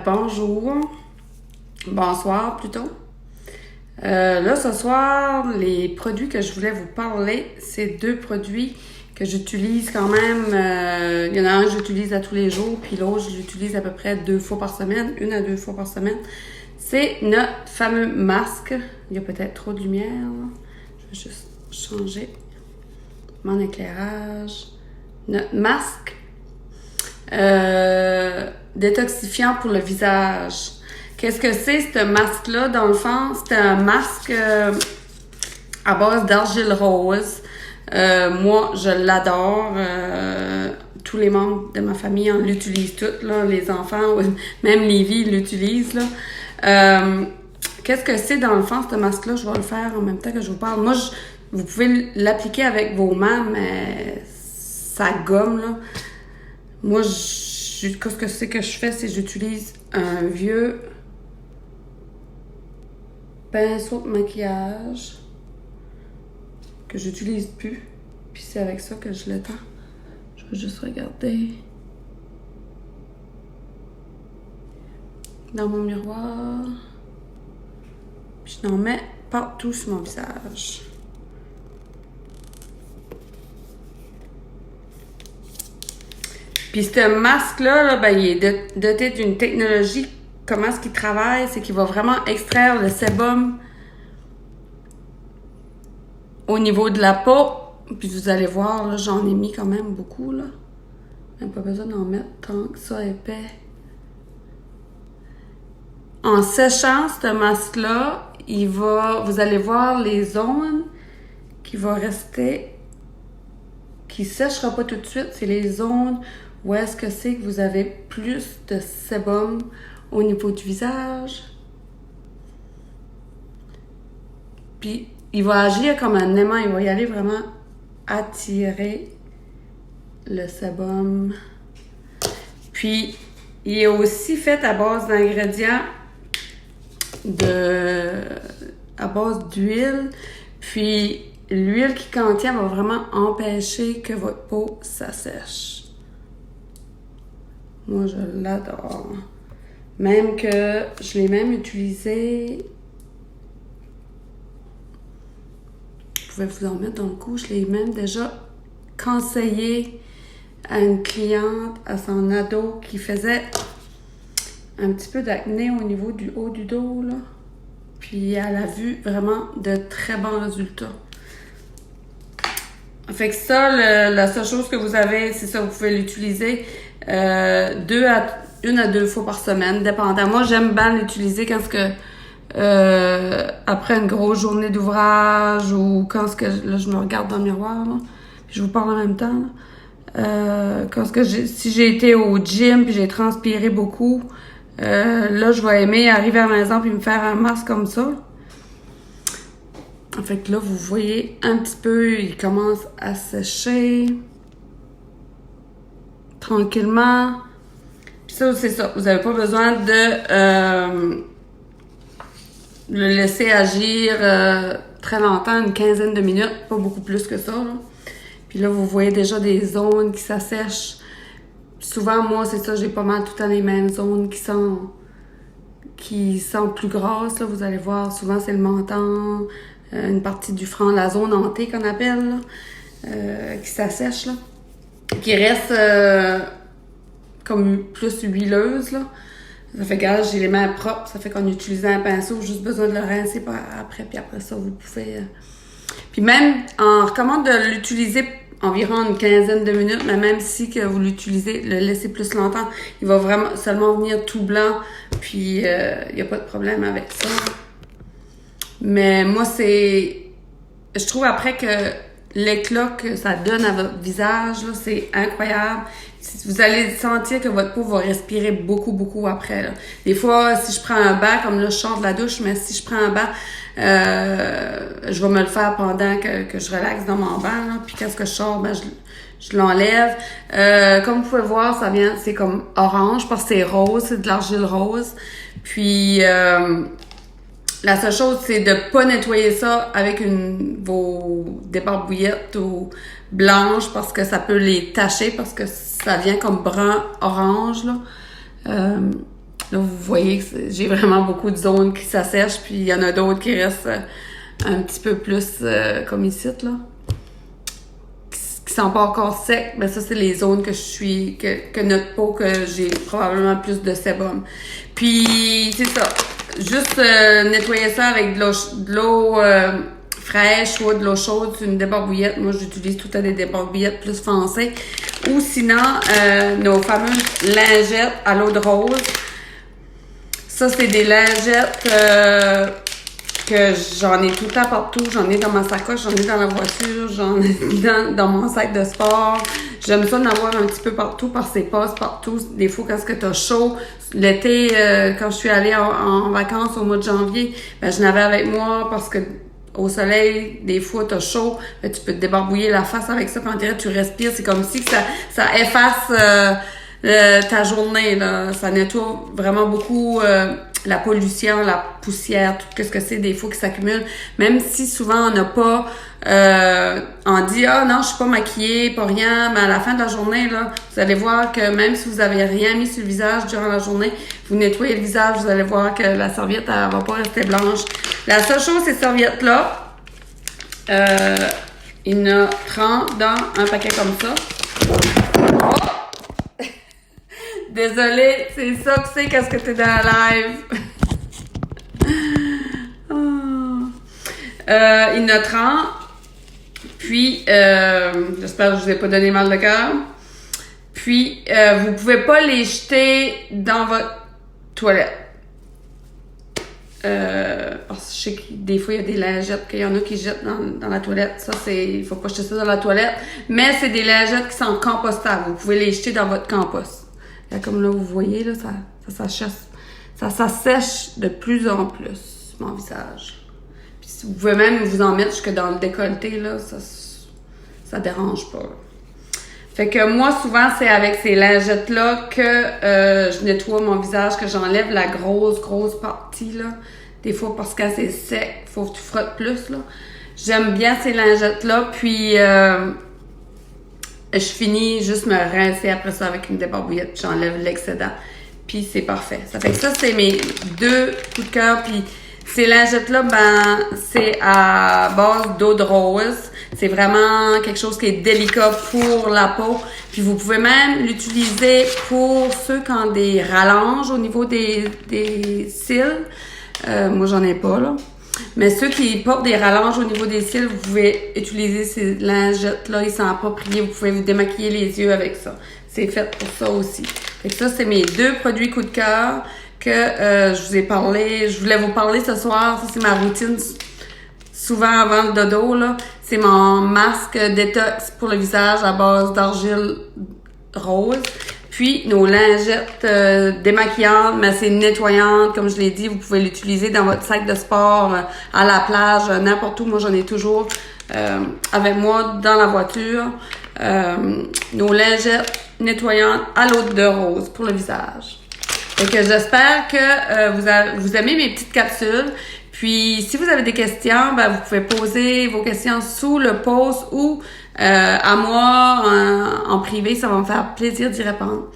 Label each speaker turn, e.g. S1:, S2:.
S1: Bonjour. Bonsoir plutôt. Là, ce soir, les produits que je voulais vous parler, c'est deux produits que j'utilise quand même. Il y en a un que j'utilise à tous les jours, puis l'autre, je l'utilise à peu près 2 fois par semaine, 1 à 2 fois par semaine. C'est notre fameux masque. Il y a peut-être trop de lumière, là. Je vais juste changer mon éclairage. Notre masque détoxifiant pour le visage. Qu'est-ce que c'est, ce masque-là? Dans le fond, c'est un masque à base d'argile rose. Moi, je l'adore. Tous les membres de ma famille l'utilisent tous, là, les enfants, même Lévi l'utilise, là. Qu'est-ce que c'est dans le fond, ce masque-là? Je vais le faire en même temps que je vous parle. Moi, vous pouvez l'appliquer avec vos mains, mais ça gomme, là. Moi, qu'est-ce que c'est que je fais? C'est que j'utilise un vieux pinceau de maquillage que j'utilise plus. Puis c'est avec ça que je l'étends. Je vais juste regarder dans mon miroir. Puis je l'en mets partout sur mon visage. Puis ce masque-là, ben, il est doté d'une technologie. Comment est-ce qu'il travaille? C'est qu'il va vraiment extraire le sébum au niveau de la peau. Puis vous allez voir, là, j'en ai mis quand même beaucoup, là. Même pas besoin d'en mettre tant que ça épais. En séchant ce masque-là, vous allez voir les zones qui vont rester, qui ne séchera pas tout de suite. C'est les zones où est-ce que c'est que vous avez plus de sébum au niveau du visage. Puis, il va agir comme un aimant. Il va y aller vraiment attirer le sébum. Puis, il est aussi fait à base d'ingrédients à base d'huile. Puis, l'huile qui contient va vraiment empêcher que votre peau s'assèche. Moi, je l'adore. Même que je l'ai même utilisé. Je pouvais vous en mettre dans le cou. Je l'ai même déjà conseillé à une cliente, à son ado, qui faisait un petit peu d'acné au niveau du haut du dos, là. Puis elle a vu vraiment de très bons résultats. Fait que ça, la seule chose que vous avez, c'est ça, vous pouvez l'utiliser 1 à 2 fois par semaine, dépendant. Moi, j'aime bien l'utiliser quand après une grosse journée d'ouvrage ou quand là, je me regarde dans le miroir, là, puis je vous parle en même temps, là. Si j'ai été au gym puis j'ai transpiré beaucoup, là, je vais aimer arriver à la maison puis me faire un masque comme ça. Fait que là, vous voyez un petit peu, il commence à sécher tranquillement. Puis ça, c'est ça. Vous n'avez pas besoin de le laisser agir très longtemps, une quinzaine de minutes, pas beaucoup plus que ça, là. Puis là, vous voyez déjà des zones qui s'assèchent. Souvent, moi, c'est ça, j'ai pas mal tout le temps les mêmes zones qui sont plus grasses, là. Vous allez voir, souvent, c'est le menton, une partie du front, la zone hantée qu'on appelle, là, qui s'assèche, là, qui reste comme plus huileuse, là. Ça fait que j'ai les mains propres, ça fait qu'en utilisant un pinceau, juste besoin de le rincer après, puis après ça, vous pouvez... Puis même, on recommande de l'utiliser environ une quinzaine de minutes, mais même si que vous l'utilisez, le laissez plus longtemps, il va vraiment seulement venir tout blanc, puis il n'y a pas de problème avec ça. Mais moi, je trouve après que l'éclat que ça donne à votre visage, là, c'est incroyable. Vous allez sentir que votre peau va respirer beaucoup, beaucoup après, là. Des fois, si je prends un bain, comme là, je sors de la douche, mais si je prends un bain, je vais me le faire pendant que je relaxe dans mon bain, là. Puis quand je sors, ben, je l'enlève. Comme vous pouvez voir, c'est comme orange, parce que c'est rose, c'est de l'argile rose. Puis, la seule chose, c'est de pas nettoyer ça avec vos débarbouillettes ou blanches parce que ça peut les tacher parce que ça vient comme brun orange, là. Là, vous voyez que j'ai vraiment beaucoup de zones qui s'assèchent, puis il y en a d'autres qui restent un petit peu plus comme ici, là. Qui sont pas encore secs, ben ça, c'est les zones que notre peau, que j'ai probablement plus de sébum. Puis, c'est ça. Juste nettoyer ça avec de l'eau fraîche ou de l'eau chaude, une débarbouillette. Moi, j'utilise tout à des débarbouillettes plus foncées. Ou sinon, nos fameuses lingettes à l'eau de rose. Ça, c'est des lingettes que j'en ai tout le temps partout. J'en ai dans ma sacoche, j'en ai dans la voiture, j'en ai dans mon sac de sport. J'aime ça d'en avoir un petit peu partout parce que c'est passe partout. Des fois, quand t'as chaud, l'été, quand je suis allée en vacances au mois de janvier, ben je n'avais avec moi parce que au soleil, des fois, t'as chaud, ben, tu peux te débarbouiller la face avec ça, puis on dirait tu respires. C'est comme si que ça efface ta journée, là. Ça nettoie vraiment beaucoup la pollution, la poussière, tout ce que c'est des fois qui s'accumule. Même si souvent on n'a pas on dit ah non, je suis pas maquillée, pas rien, mais à la fin de la journée, là, vous allez voir que même si vous avez rien mis sur le visage durant la journée, vous nettoyez le visage, vous allez voir que la serviette, elle va pas rester blanche. La seule chose, ces serviettes-là, il y en a 30 dans un paquet comme ça. Oh! Désolée, c'est ça que c'est qu'est-ce que t'es dans la live. Il y en a 30. Puis, j'espère que je vous ai pas donné mal de cœur. Puis, vous pouvez pas les jeter dans votre toilette. Parce que je sais que des fois, il y a des lingettes qu'il y en a qui jettent dans la toilette. Ça, il faut pas jeter ça dans la toilette. Mais c'est des lingettes qui sont compostables. Vous pouvez les jeter dans votre compost. Là, comme là, vous voyez, là, ça s'assèche de plus en plus, mon visage. Puis vous pouvez même vous en mettre jusque dans le décolleté, là, ça dérange pas. Là. Fait que moi, souvent, c'est avec ces lingettes-là que je nettoie mon visage, que j'enlève la grosse partie, là. Des fois, parce que c'est sec, faut que tu frottes plus, là. J'aime bien ces lingettes-là, puis je finis juste me rincer après ça avec une débarbouillette, puis j'enlève l'excédent. Puis c'est parfait. Ça fait que ça, c'est mes 2 coups de cœur, puis ces lingettes-là, ben, c'est à base d'eau de rose. C'est vraiment quelque chose qui est délicat pour la peau. Puis vous pouvez même l'utiliser pour ceux qui ont des rallonges au niveau des cils. Moi, j'en ai pas, là. Mais ceux qui portent des rallonges au niveau des cils, vous pouvez utiliser ces lingettes-là. Ils sont appropriés. Vous pouvez vous démaquiller les yeux avec ça. C'est fait pour ça aussi. Fait que ça, c'est mes 2 produits coup de cœur que je vous ai parlé. Je voulais vous parler ce soir. Ça, c'est ma routine souvent avant le dodo, là. C'est mon masque détox pour le visage à base d'argile rose. Puis, nos lingettes démaquillantes, mais c'est nettoyante. Comme je l'ai dit, vous pouvez l'utiliser dans votre sac de sport, à la plage, n'importe où. Moi, j'en ai toujours avec moi dans la voiture. Nos lingettes nettoyantes à l'eau de rose pour le visage. Fait que j'espère que vous aimez mes petites capsules. Puis, si vous avez des questions, ben, vous pouvez poser vos questions sous le post ou à moi en privé. Ça va me faire plaisir d'y répondre.